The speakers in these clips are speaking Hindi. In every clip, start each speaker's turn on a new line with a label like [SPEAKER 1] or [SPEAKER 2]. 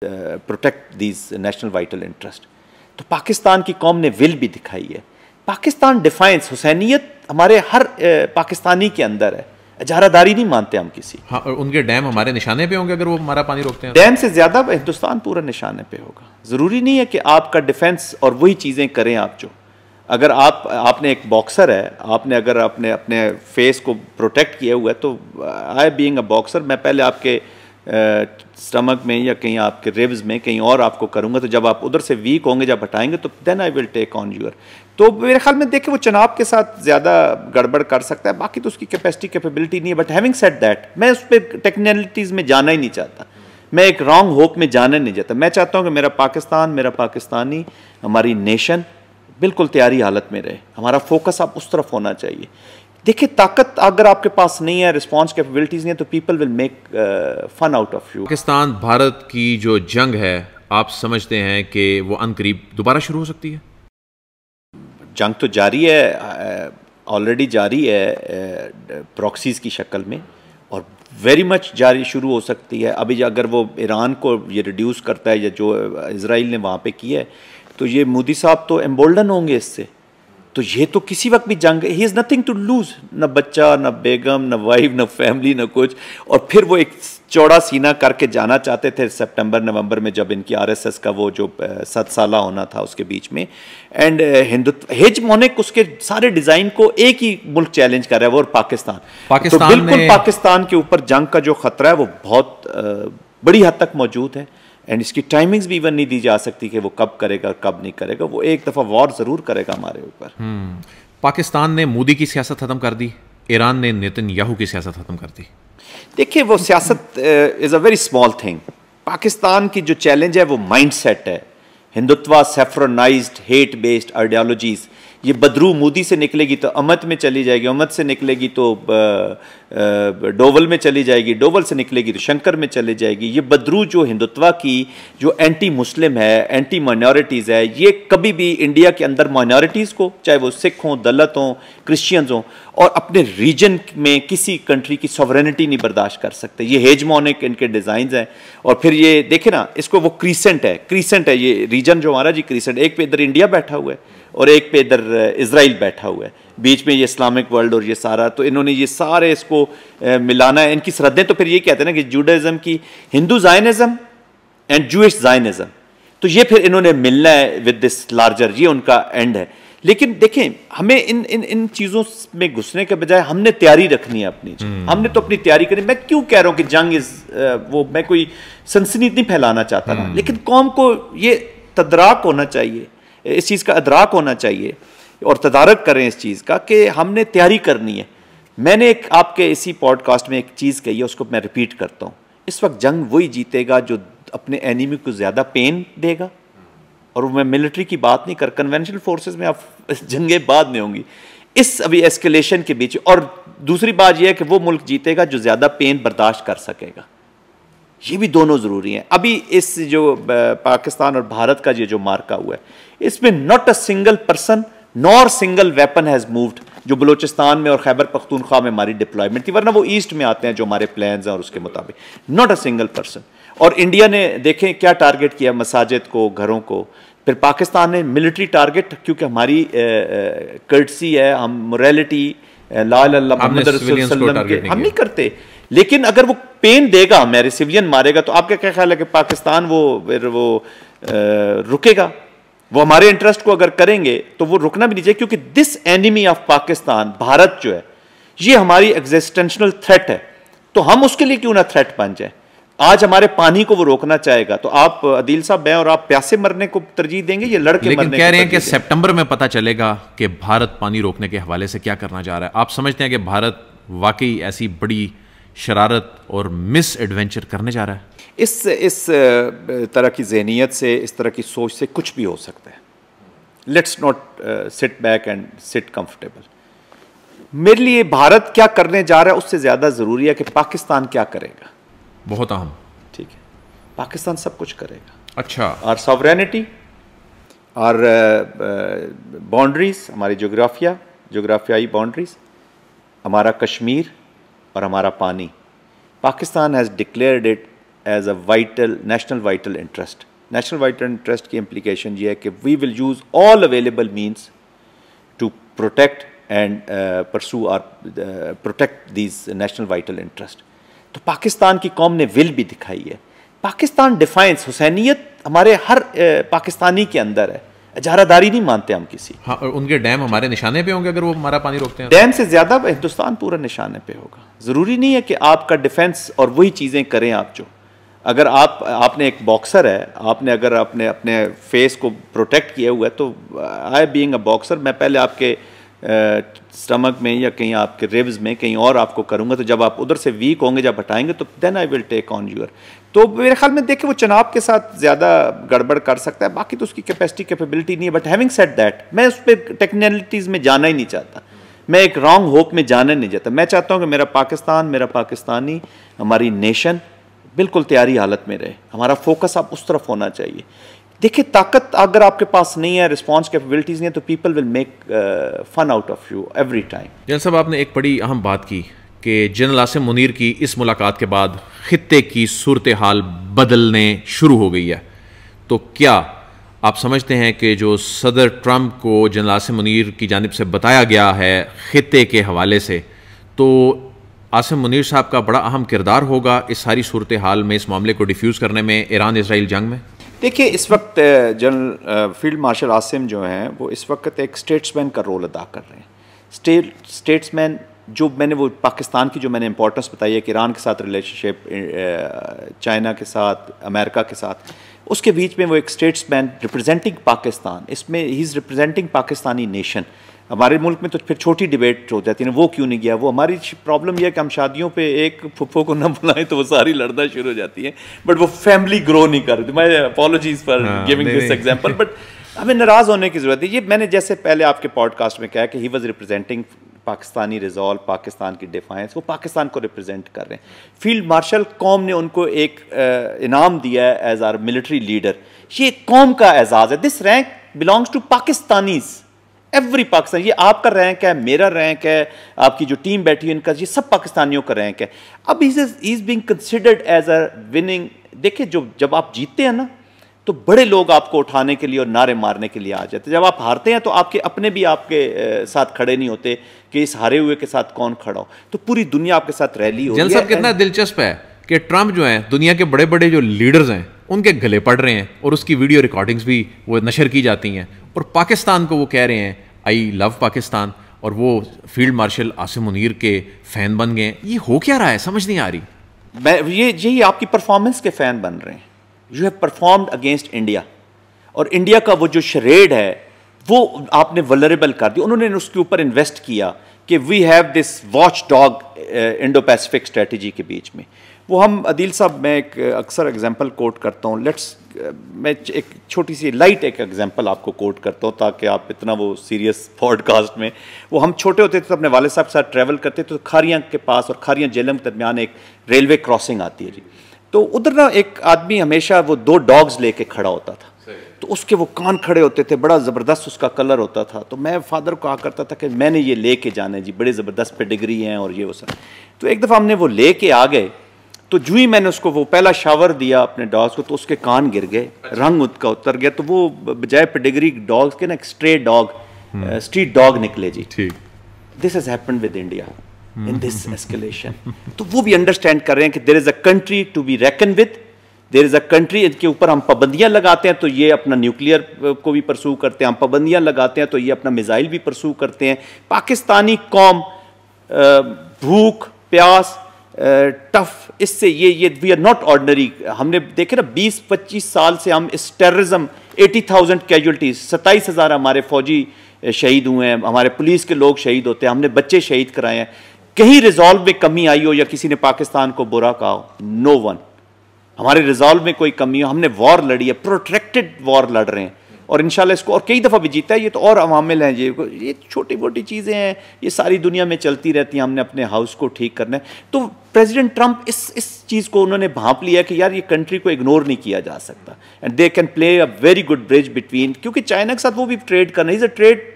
[SPEAKER 1] Protect these national vital interest. तो पाकिस्तान की कौम ने विल भी दिखाई है। पाकिस्तान डिफाइंस हुसैनियत हमारे हर पाकिस्तानी के अंदर है। इजारादारी नहीं मानते हम किसी।
[SPEAKER 2] हाँ, और उनके डैम हमारे निशाने पे होंगे अगर वो हमारा पानी रोकते हैं।
[SPEAKER 1] डैम से ज्यादा हिंदुस्तान पूरा निशाने पे होगा। जरूरी नहीं है कि आपका डिफेंस और वही चीजें करें आप जो, अगर आपने एक बॉक्सर है, आपने अगर अपने फेस को प्रोटेक्ट किया हुआ है, तो आई बीइंग अ बॉक्सर मैं पहले आपके स्टमक में या कहीं आपके रिब्स में कहीं और आपको करूंगा, तो जब आप उधर से वीक होंगे, जब हटाएंगे तो then I will take on your. तो मेरे ख्याल में देखिए वो चनाब के साथ ज़्यादा गड़बड़ कर सकता है, बाकी तो उसकी कैपेसिटी कैपेबिलिटी नहीं है। बट हैविंग सेड दैट, मैं उस पर टेक्निकलिटीज़ में जाना ही नहीं चाहता, मैं एक रॉन्ग होप में जाना नहीं चाहता। मैं चाहता हूँ कि मेरा पाकिस्तान, मेरा पाकिस्तानी, हमारी नेशन बिल्कुल तैयारी हालत में रहे। हमारा फोकस अब उस तरफ होना चाहिए। देखिए ताकत अगर आपके पास नहीं है, रिस्पॉन्स कैपेबिलिटीज नहीं है, तो people will make fun out of you.
[SPEAKER 2] Pakistan Bharat की जो जंग है, आप समझते हैं कि वो अनकरीब दोबारा शुरू हो सकती है?
[SPEAKER 1] जंग तो जारी है, ऑलरेडी जारी है प्रॉक्सीज की शक्ल में, और वेरी मच जारी शुरू हो सकती है। अभी अगर वो ईरान को ये रिड्यूस करता है, या जो इजराइल ने वहाँ पे किया है, तो ये मोदी साहब तो एम्बोल्डन होंगे इससे। तो ये तो किसी वक्त भी जंग, he is nothing to lose, न बच्चा, न बेगम, न वाइफ, न फैमिली, न कुछ। और फिर वो एक चौड़ा सीना करके जाना चाहते थे सितंबर नवंबर में, जब इनकी आरएसएस का वो जो 7 साला होना था उसके बीच में। एंड हिंदुत्व हेजमोनिक उसके सारे डिज़ाइन को एक ही मुल्क चैलेंज कर रहा है, वो और पाकिस्तान। तो बिल्कुल पाकिस्तान के ऊपर जंग का जो खतरा है वो बहुत बड़ी हद तक मौजूद है। एंड इसकी टाइमिंग्स भी इवन नहीं दी जा सकती कि वो कब करेगा कब नहीं करेगा। वो एक दफ़ा वॉर ज़रूर करेगा हमारे ऊपर।
[SPEAKER 2] पाकिस्तान ने मोदी की सियासत ख़त्म कर दी, ईरान ने नेतन्याहू की सियासत ख़त्म कर दी।
[SPEAKER 1] देखिए वो सियासत is a very small thing. Pakistan की जो चैलेंज है वो माइंड सेट है। हिंदुत्वा, सेफ्रोनाइज्ड, हेट बेस्ड आइडियोलॉजीज़, ये बदरू मोदी से निकलेगी तो अमत में चली जाएगी, अमत से निकलेगी तो डोवल में चली जाएगी, डोवल से निकलेगी तो शंकर में चली जाएगी। ये बदरू जो हिंदुत्वा की जो एंटी मुस्लिम है, एंटी माइनॉरिटीज़ है, ये कभी भी इंडिया के अंदर माइनॉरिटीज़ को, चाहे वो सिख हों, दलित हों, क्रिश्चियंस हों, और अपने रीजन में किसी कंट्री की सॉवरेनिटी नहीं बर्दाश्त कर सकते। ये हेजमोनिक इनके डिज़ाइंस हैं। और फिर ये देखे ना, इसको वो क्रीसेंट है ये रीजन जो हमारा जी, क्रीसेंट। एक पे इधर इंडिया बैठा हुआ है और एक पे इधर इजराइल बैठा हुआ है, बीच में ये इस्लामिक वर्ल्ड और ये सारा। तो इन्होंने ये सारे इसको मिलाना है। इनकी सरहदें तो फिर ये कहते हैं ना कि जूडाइज्म की, Hindu Zionism and Jewish Zionism, तो ये फिर इन्होंने मिलना है विद दिस लार्जर, ये उनका एंड है। लेकिन देखें, हमें इन चीज़ों में घुसने के बजाय हमने तैयारी रखनी है अपनी। हमने तो अपनी तैयारी करनी। मैं क्यों कह रहा हूँ कि जंग वो मैं कोई सनसनी नहीं फैलाना चाहता ना, लेकिन कौम को ये तदराक होना चाहिए, इस चीज़ का अदराक होना चाहिए और तदारक करें इस चीज़ का कि हमने तैयारी करनी है। मैंने एक आपके इसी पॉडकास्ट में एक चीज़ कही है, उसको मैं रिपीट करता हूँ। इस वक्त जंग वही जीतेगा जो अपने एनिमी को ज़्यादा पेन देगा। और मैं मिलिट्री की बात नहीं कर, कन्वेंशनल फोर्सेस में अब जंगें बाद में होंगी इस अभी एस्केलेशन के बीच। और दूसरी बात यह है कि वो मुल्क जीतेगा जो ज़्यादा पेन बर्दाश्त कर सकेगा। ये भी दोनों ज़रूरी हैं। अभी इस जो पाकिस्तान और भारत का ये जो मार्का हुआ है, इसमें not a single person nor single weapon has moved, जो बलूचिस्तान में और खैबर पख्तूनख्वा में हमारी डिप्लॉयमेंट थी, वरना वो ईस्ट में आते हैं जो हमारे प्लान्स हैं और उसके मुताबिक नॉट अ सिंगल पर्सन। और इंडिया ने देखें क्या टारगेट किया, मसाजिद को, घरों को। फिर पाकिस्तान ने मिलिट्री टारगेट, क्योंकि हमारी कर्टसी है, हम मोरालिटी ला मोहम्मद रसूल सल्लल्लाहु के हम नहीं करते। लेकिन अगर वो पेन देगा, मेरे सिविलियन मारेगा, तो आपका क्या ख्याल है कि पाकिस्तान वो रुकेगा? वो हमारे इंटरेस्ट को अगर करेंगे तो वो रुकना भी नहीं चाहिए, क्योंकि this enemy of Pakistan, Bharat जो है, ये हमारी एग्जिस्टेंशनल थ्रेट है। तो हम उसके लिए क्यों ना थ्रेट बन जाए। आज हमारे पानी को वो रोकना चाहेगा, तो आप अदील साहब, मैं और आप प्यासे मरने को तरजीह देंगे, ये लड़के
[SPEAKER 2] लेकिन
[SPEAKER 1] मरने
[SPEAKER 2] कह रहे हैं कि सितंबर में पता चलेगा कि भारत पानी रोकने के हवाले से क्या करना चाह रहा है। आप समझते हैं कि भारत वाकई ऐसी बड़ी शरारत और मिस एडवेंचर करने जा रहा है? इस
[SPEAKER 1] तरह की ज़हनियत से, इस तरह की सोच से कुछ भी हो सकता है। Let's not sit back and sit comfortable. मेरे लिए भारत क्या करने जा रहा है उससे ज़्यादा ज़रूरी है कि पाकिस्तान क्या करेगा।
[SPEAKER 2] बहुत अहम। ठीक है,
[SPEAKER 1] पाकिस्तान सब कुछ करेगा।
[SPEAKER 2] अच्छा,
[SPEAKER 1] और सॉवरेनिटी और बाउंड्रीज, हमारी जोग्राफियाई बाउंड्रीज, हमारा कश्मीर और हमारा पानी, Pakistan has declared it as a vital national vital interest. National vital interest की इम्प्लीकेशन ये है कि we will use all available means to protect and pursue or protect these national vital interest. तो पाकिस्तान की कौम ने विल भी दिखाई है। पाकिस्तान डिफाइंस, हुसैनियत हमारे हर पाकिस्तानी के अंदर है। इजारादारी नहीं मानते हम किसी।
[SPEAKER 2] हाँ, और उनके डैम हमारे निशाने पे होंगे अगर वो हमारा पानी रोकते हैं।
[SPEAKER 1] डैम से ज़्यादा हिंदुस्तान पूरा निशाने पे होगा। ज़रूरी नहीं है कि आपका डिफेंस और वही चीज़ें करें आप जो, अगर आपने एक बॉक्सर है, आपने अगर अपने फेस को प्रोटेक्ट किया हुआ है तो आई बीइंग अ बॉक्सर मैं पहले आपके स्टमक में या कहीं आपके रिब्स में कहीं और आपको करूंगा, तो जब आप उधर से वीक होंगे, जब हटाएंगे तो then I will take on your. तो मेरे ख्याल में देखें वो चनाब के साथ ज़्यादा गड़बड़ कर सकता है, बाकी तो उसकी कैपेसिटी कैपेबिलिटी नहीं है। बट हैविंग सेड दैट, मैं उस पर टेक्निकलिटीज़ में जाना ही नहीं चाहता, मैं एक रॉन्ग होप में जाना नहीं चाहता। मैं चाहता हूँ कि मेरा पाकिस्तान, मेरा पाकिस्तानी, हमारी नेशन बिल्कुल तैयारी हालत में रहे। हमारा फोकस अब उस तरफ होना चाहिए। देखिए, ताकत अगर आपके पास नहीं है, रिस्पॉन्स कैपेबिलिटीज़ नहीं है, तो people will make fun out of you every time.
[SPEAKER 2] General साहब, आपने एक बड़ी अहम बात की कि जनरल आसिम मुनीर की इस मुलाकात के बाद खित्ते की सूरत हाल बदलने शुरू हो गई है। तो क्या आप समझते हैं कि जो सदर ट्रंप को जनरल आसिम मुनीर की जानिब से बताया गया है खित्ते के हवाले से, तो आसिम मुनीर साहब का बड़ा अहम किरदार होगा इस सारी सूरत हाल में, इस मामले को डिफ्यूज़ करने में, ईरान इसराइल जंग में?
[SPEAKER 1] देखिए, इस वक्त जनरल फील्ड मार्शल आसिम जो हैं वो इस वक्त एक स्टेट्समैन का रोल अदा कर रहे हैं। स्टेट्समैन जो वो पाकिस्तान की जो मैंने इंपॉर्टेंस बताई है कि ईरान के साथ रिलेशनशिप, चाइना के साथ, अमेरिका के साथ, उसके बीच में वो एक स्टेट्समैन रिप्रेजेंटिंग पाकिस्तान, इसमें he is representing Pakistani nation. हमारे मुल्क में तो फिर छोटी डिबेट हो जाती है ना, वो क्यों नहीं गया। वो हमारी प्रॉब्लम यह है कि हम शादियों पे एक फुफ्फो को ना बुलाएं तो वो सारी लड़ना शुरू हो जाती है, बट वो फैमिली ग्रो नहीं कर रही। मैं apologies for giving this example, but हमें नाराज़ होने की ज़रूरत है। ये मैंने जैसे पहले आपके पॉडकास्ट में कहा कि he was representing Pakistani resolve, Pakistan की डिफाइंस, वो पाकिस्तान को रिप्रेजेंट कर रहे हैं। फील्ड मार्शल कौम ने उनको एक इनाम दिया है एज आर मिलिट्री लीडर। ये कौम का एजाज़ है। This rank belongs to Pakistanis, every Pakistan. ये आपका रैंक है, मेरा रैंक है, आपकी जो टीम बैठी है इनका, ये सब पाकिस्तानियों का रैंक है। अब he is being considered as a winning. देखिए, जब आप जीतते हैं ना तो बड़े लोग आपको उठाने के लिए और नारे मारने के लिए आ जाते हैं। जब आप हारते हैं तो आपके अपने भी आपके साथ खड़े नहीं होते कि इस हारे हुए के साथ कौन खड़ा हो। तो पूरी दुनिया आपके साथ रैली हो रही है।
[SPEAKER 2] जनरल साहब, कितना दिलचस्प है कि ट्रंप जो है दुनिया के बड़े बड़े जो लीडर्स हैं उनके गले पड़ रहे हैं और उसकी वीडियो रिकॉर्डिंग्स भी वो नशर की जाती हैं, और पाकिस्तान को वो कह रहे हैं आई लव पाकिस्तान, और वो फील्ड मार्शल आसिम मुनीर के फ़ैन बन गए। ये हो क्या रहा है, समझ नहीं आ रही।
[SPEAKER 1] यही आपकी परफॉर्मेंस के फ़ैन बन रहे हैं। You have performed against India, और इंडिया का वो जो शरेड है वो आपने वल्नरेबल कर दिया। उन्होंने उसके ऊपर इन्वेस्ट किया कि we have this watch dog Indo Pacific strategy के बीच में। वो हम अदील साहब, मैं एक अक्सर एग्जांपल कोट करता हूँ। मैं एक छोटी सी लाइट एक एग्जांपल आपको कोट करता हूँ ताकि आप इतना वो सीरियस पॉडकास्ट में, वो हम छोटे होते थे तो अपने वाले साहब के साथ ट्रैवल करते थे, तो खारियाँ के पास और खारियाँ जेलम के दरमियान एक रेलवे क्रॉसिंग आती है जी। तो उधर ना एक आदमी हमेशा वो 2 डॉग्स लेके खड़ा होता था, तो उसके वो कान खड़े होते थे, बड़ा ज़बरदस्त उसका कलर होता था। तो मैं फादर को कहा करता था कि मैंने ये लेके जाने जी, बड़े ज़बरदस्त पेडिग्री हैं और ये वो सब। तो एक दफ़ा हमने वो लेके आ गए, तो जो ही मैंने उसको वो पहला शावर दिया अपने डॉग्स को, तो उसके कान गिर गए, रंग उसका उतर गया। तो वो बजाय पेडिग्री डॉग्स के ना एक स्ट्रे डॉग, स्ट्रीट डॉग निकले जी। This has happened with India in this escalation. तो वो भी अंडरस्टैंड कर रहे हैं कि there is a country to be reckon with, there is a country. इनके ऊपर हम पाबंदियां लगाते हैं तो ये अपना न्यूक्लियर को भी परसू करते हैं, हम पाबंदियां लगाते हैं तो ये अपना मिसाइल भी परसू करते हैं। पाकिस्तानी कौम भूख प्यास टफ, इससे ये वी आर नॉट ऑर्डनरी। हमने देखे ना 20-25 साल से हम इस टेररिज्म, 80,000 कैजुअल्टीज, 27,000 हमारे फौजी शहीद हुए हैं, हमारे पुलिस के लोग शहीद होते हैं, हमने बच्चे शहीद कराए हैं। कहीं रिजॉल्व में कमी आई हो या किसी ने पाकिस्तान को बुरा कहा हो? No one. हमारे रिजॉल्व में कोई कमी हो? हमने वॉर लड़ी है, प्रोट्रैक्टेड वॉर लड़ रहे हैं, और इंशाल्लाह इसको और कई दफ़ा भी जीता है। ये तो और अवामिल हैं, ये छोटी मोटी चीज़ें हैं, ये सारी दुनिया में चलती रहती हैं। हमने अपने हाउस को ठीक करना है। तो प्रेसिडेंट ट्रंप इस चीज़ को उन्होंने भांप लिया कि यार ये कंट्री को इग्नोर नहीं किया जा सकता, and they can play a very good bridge between, क्योंकि चाइना के साथ वो भी ट्रेड करना, इज़ अ ट्रेड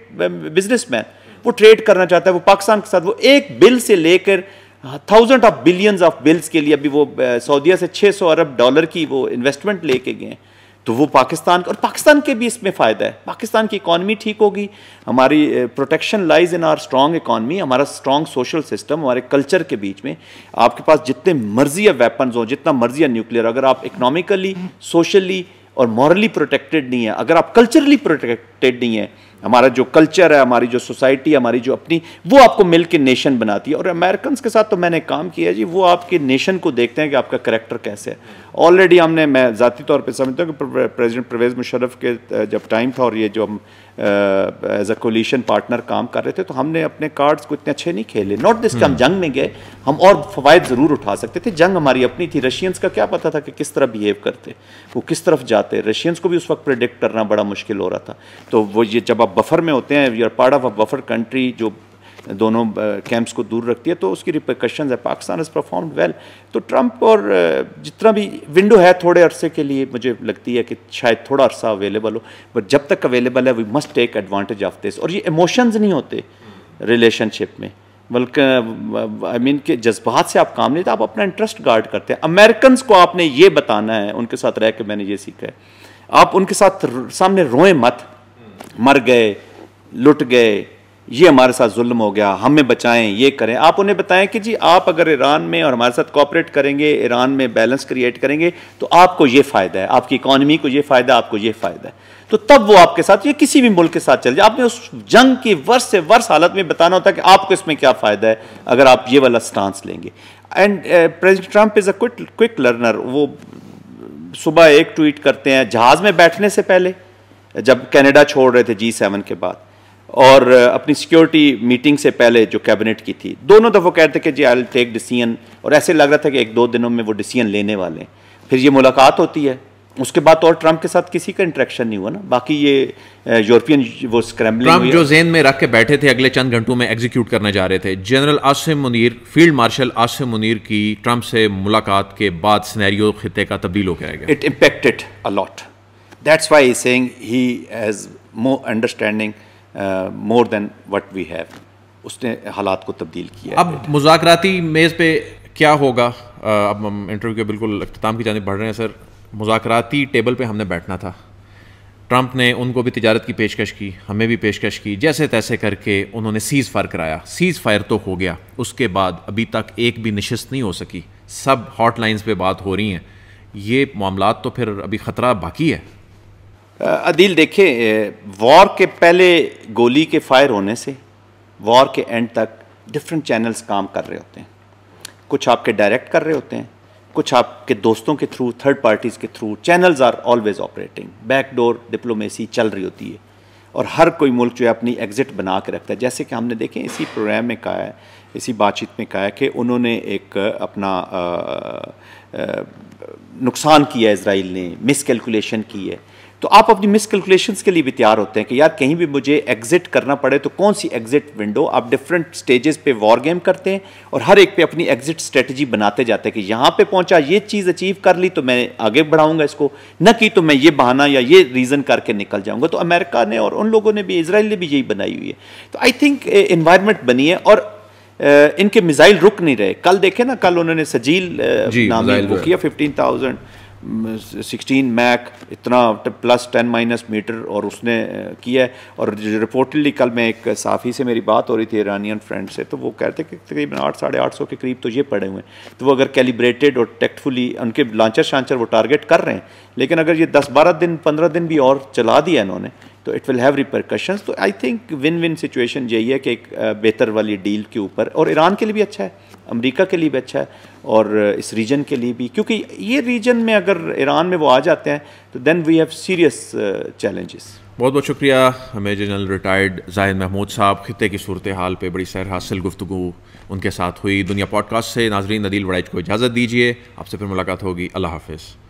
[SPEAKER 1] बिजनेसमैन, वो ट्रेड करना चाहता है, वो पाकिस्तान के साथ वो एक बिल से लेकर thousand of billions of bills के लिए अभी वो सऊदीया से $600 अरब की वो इन्वेस्टमेंट लेके गए हैं। तो वो पाकिस्तान और पाकिस्तान के भी इसमें फ़ायदा है। पाकिस्तान की इकॉनमी ठीक होगी, हमारी protection lies in our strong economy, हमारा स्ट्रॉन्ग सोशल सिस्टम, हमारे कल्चर के बीच में। आपके पास जितने मर्जी है वेपन्स हो, जितना मर्जी है न्यूक्लियर, अगर आप इकोनॉमिकली, सोशली और मॉरली प्रोटेक्टेड नहीं है, अगर आप कल्चरली प्रोटेक्टेड नहीं है, हमारा जो कल्चर है, हमारी जो सोसाइटी, हमारी जो अपनी, वो आपको मिल के नेशन बनाती है। और अमेरिकन के साथ तो मैंने काम किया है जी, वो आपके नेशन को देखते हैं कि आपका करैक्टर कैसे है। ऑलरेडी हमने, मैं ज़ाती तौर पे समझता हूँ कि प्रेसिडेंट परवेज़ मुशर्रफ के जब टाइम था और ये जो हम एज अ कोलिशन पार्टनर काम कर रहे थे, तो हमने अपने कार्ड्स को इतने अच्छे नहीं खेले। नॉट दिस कि हम जंग में गए, हम और फवायद ज़रूर उठा सकते थे। जंग हमारी अपनी थी। रशियंस का क्या पता था कि किस तरह बिहेव करते, वो किस तरफ जाते। रशियंस को भी उस वक्त प्रेडिक्ट करना बड़ा मुश्किल हो रहा था। तो वो ये जब आप बफर में होते हैं, you are part of a buffer country जो दोनों कैंप्स को दूर रखती है, तो उसकी रिपरकशंस है। Pakistan has performed well. तो ट्रंप और जितना भी विंडो है थोड़े अरसे के लिए, मुझे लगती है कि शायद थोड़ा अरसा अवेलेबल हो, बट जब तक अवेलेबल है we must take advantage of this. और ये इमोशंस नहीं होते रिलेशनशिप में, बल्कि आई मीन के जज्बात से आप काम नहीं, तो आप अपना इंटरेस्ट गार्ड करते हैं। अमेरिकन को आपने ये बताना है, उनके साथ रह के मैंने ये सीखा है, आप उनके साथ सामने रोएं मत, मर गए, लुट गए, ये हमारे साथ जुल्म हो गया, हमें बचाएं, ये करें। आप उन्हें बताएं कि जी आप अगर ईरान में और हमारे साथ कोऑपरेट करेंगे, ईरान में बैलेंस क्रिएट करेंगे, तो आपको ये फ़ायदा है, आपकी इकॉनमी को ये फ़ायदा, आपको ये फ़ायदा है। तो तब वो आपके साथ, ये किसी भी मुल्क के साथ चल जाए, आपने उस जंग की वर्ष से वर्ष हालत में बताना होता है कि आपको इसमें क्या फ़ायदा है अगर आप ये वाला स्टांस लेंगे। And president Trump is a quick learner. वो सुबह एक ट्वीट करते हैं जहाज़ में बैठने से पहले, जब कनाडा छोड़ रहे थे G7 के बाद, और अपनी सिक्योरिटी मीटिंग से पहले जो कैबिनेट की थी, दोनों दफ़ा कहते कि जी आई विल टेक डिसीजन, और ऐसे लग रहा था कि 1-2 दिनों में वो डिसीजन लेने वाले हैं। फिर ये मुलाकात होती है, उसके बाद तो और ट्रंप के साथ किसी का इंटरेक्शन नहीं हुआ ना। बाकी ये यूरोपियन वो स्क्रैम्बलिंग,
[SPEAKER 2] ट्रंप जो ज़हन में रख के बैठे थे अगले चंद घंटों में एग्जीक्यूट करने जा रहे थे। General Asim Munir, field marshal Asim Munir की ट्रंप से मुलाकात के बाद सिनेरियो खित्ते का तब्दील हो गया। It
[SPEAKER 1] impacted a lot. That's why he is saying he has more understanding more than what we have. उसने हालात को तब्दील किया।
[SPEAKER 2] अब मुज़ाकराती मेज़ पे क्या होगा? अब हम इंटरव्यू के बिल्कुल अख्ताम की जानिब बढ़ रहे हैं। सर, मुज़ाकराती टेबल पे हमने बैठना था। ट्रंप ने उनको भी तिजारत की पेशकश की, हमें भी पेशकश की, जैसे तैसे करके उन्होंने सीज़ फायर कराया। सीज़ फायर तो हो गया, उसके बाद अभी तक एक भी नशिस्त नहीं हो सकी, सब हॉटलाइंस पे बात हो रही हैं। ये मामलात तो फिर अभी ख़तरा बाकी है।
[SPEAKER 1] अदील देखें, वॉर के पहले गोली के फायर होने से वॉर के एंड तक डिफरेंट चैनल्स काम कर रहे होते हैं। कुछ आपके डायरेक्ट कर रहे होते हैं, कुछ आपके दोस्तों के थ्रू, थर्ड पार्टीज़ के through. Channels are always operating, backdoor diplomacy चल रही होती है, और हर कोई मुल्क जो है अपनी एग्जिट बना के रखता है। जैसे कि हमने देखें इसी प्रोग्राम में कहा है, इसी बातचीत में कहा है कि उन्होंने एक अपना नुकसान किया है, इजराइल ने मिसकैलकुलेशन की है। तो आप अपनी मिसकैलकुलेशंस के लिए भी तैयार होते हैं कि यार कहीं भी मुझे एग्जिट करना पड़े तो कौन सी एग्जिट विंडो। आप डिफरेंट स्टेजेस पे वॉर गेम करते हैं और हर एक पे अपनी एग्जिट स्ट्रेटजी बनाते जाते हैं कि यहाँ पे पहुँचा, ये चीज़ अचीव कर ली तो मैं आगे बढ़ाऊंगा इसको, न कि तो मैं ये बहाना या ये रीज़न करके निकल जाऊँगा। तो अमेरिका ने और उन लोगों ने भी, इसराइल ने भी यही बनाई हुई है। तो आई थिंक इन्वायरमेंट बनी है, और इनके मिसाइल रुक नहीं रहे। कल देखे ना, कल उन्होंने सजील नाम वो किया 15,016 मैक, इतना +10- मीटर, और उसने किया है। और रिपोर्टली कल मैं एक साफ़ी से मेरी बात हो रही थी, ईरानियन फ्रेंड से, तो वो कहते कि तकरीबन 800-850 के करीब तो ये पड़े हुए हैं। तो वो अगर कैलिब्रेटेड और टेक्टफुली उनके लांचर शांचर वो टारगेट कर रहे हैं, लेकिन अगर ये 10-12 दिन 15 दिन भी और चला दिया इन्होंने तो इट विल हैव रिपरकशंस। तो I think win win situation यही है कि एक बेहतर वाली डील के ऊपर, और ईरान के लिए भी अच्छा है, अमेरिका के लिए भी अच्छा है, और इस रीजन के लिए भी, क्योंकि ये रीजन में अगर ईरान में वो आ जाते हैं तो then we have serious challenges.
[SPEAKER 2] बहुत बहुत शुक्रिया major general retired Zahid Mahmood साहब। खित्ते की सूरत हाल पे बड़ी सैर हासिल गुफ्तगू उनके साथ हुई। दुनिया पॉडकास्ट से नाजरीन, नदील वड़ाइच को इजाज़त दीजिए। आपसे फिर मुलाकात होगी। अल्लाह हाफिज़।